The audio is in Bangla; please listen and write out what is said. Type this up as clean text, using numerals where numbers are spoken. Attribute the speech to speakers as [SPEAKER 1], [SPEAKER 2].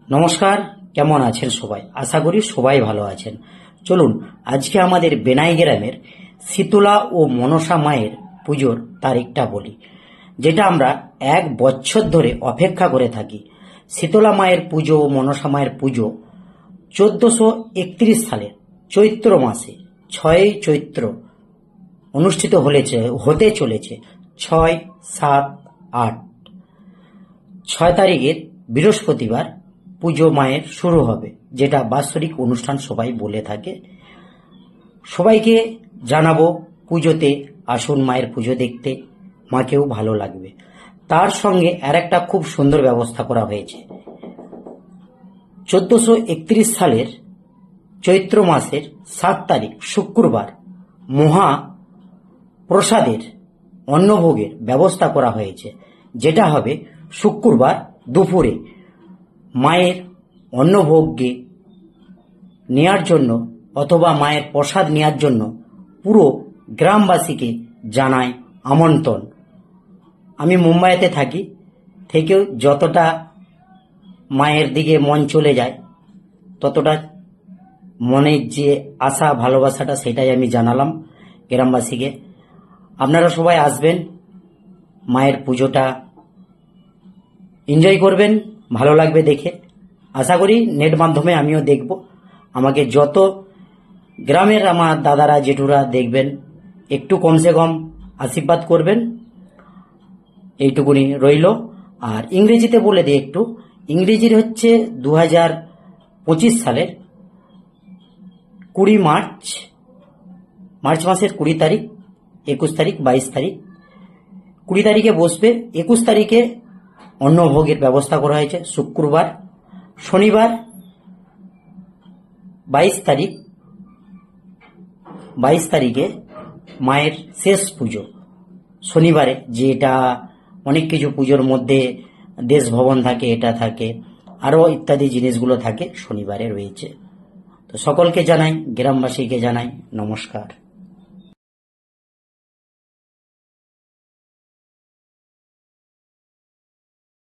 [SPEAKER 1] নমস্কার, কেমন আছেন সবাই? আশা করি সবাই ভালো আছেন। চলুন আজকে আমাদের বেনাই গ্রামের শীতলা ও মনসা মায়ের পুজোর তারিখটা বলি, যেটা আমরা 1 বছর ধরে অপেক্ষা করে থাকি। শীতলা মায়ের পুজো ও মনসা মায়ের পুজো 1431 সালের চৈত্র মাসে 6 চৈত্র অনুষ্ঠিত হতে চলেছে। 6, 7, 8, 6 তারিখের বৃহস্পতিবার পুজো মায়ের শুরু হবে, যেটা বাৎসরিক অনুষ্ঠান সবাই বলে থাকে। সবাইকে জানাবো পুজোতে আসুন মায়ের পুজো দেখতে, মাকেও ভালো লাগবে। তার সঙ্গে আর একটা খুব সুন্দর ব্যবস্থা করা হয়েছে। 1431 সালের চৈত্র মাসের 7 তারিখ শুক্রবার মহা প্রসাদের অন্নভোগের ব্যবস্থা করা হয়েছে, যেটা হবে শুক্রবার দুপুরে। মায়ের অন্নভোগকে নেওয়ার জন্য অথবা মায়ের প্রসাদ নেওয়ার জন্য পুরো গ্রামবাসীকে জানাই আমন্ত্রণ। আমি মুম্বাইতে থাকি, থেকেও যতটা মায়ের দিকে মন চলে যায় ততটা মনের যে আশা ভালোবাসাটা সেটাই আমি জানালাম গ্রামবাসীকে। আপনারা সবাই আসবেন, মায়ের পুজোটা এনজয় করবেন, ভালো লাগবে দেখে। আশা করি নেট মাধ্যমে আমিও দেখব। আমাকে যত গ্রামের আমার দাদারা জেঠুরা দেখবেন, একটু কমসে কম আশীর্বাদ করবেন, এইটুকুনি রইল। আর ইংরেজিতে বলে দিই একটু। ইংরেজির হচ্ছে 2025 সালের 20 মার্চ মাসের 20 তারিখ, 21 তারিখ, 22 তারিখ। 20 তারিখে বসবে, 21 তারিখে অন্নভোগের ব্যবস্থা করা হয়েছে শুক্রবার। শনিবার 22 তারিখে মায়ের শেষ পুজো শনিবারে, যেটা অনেক কিছু পুজোর মধ্যে দেশ ভবন থাকে, এটা থাকে, আরও ইত্যাদি জিনিসগুলো থাকে, শনিবারে রয়েছে। তো সকলকে জানাই, গ্রামবাসীকে জানাই নমস্কার।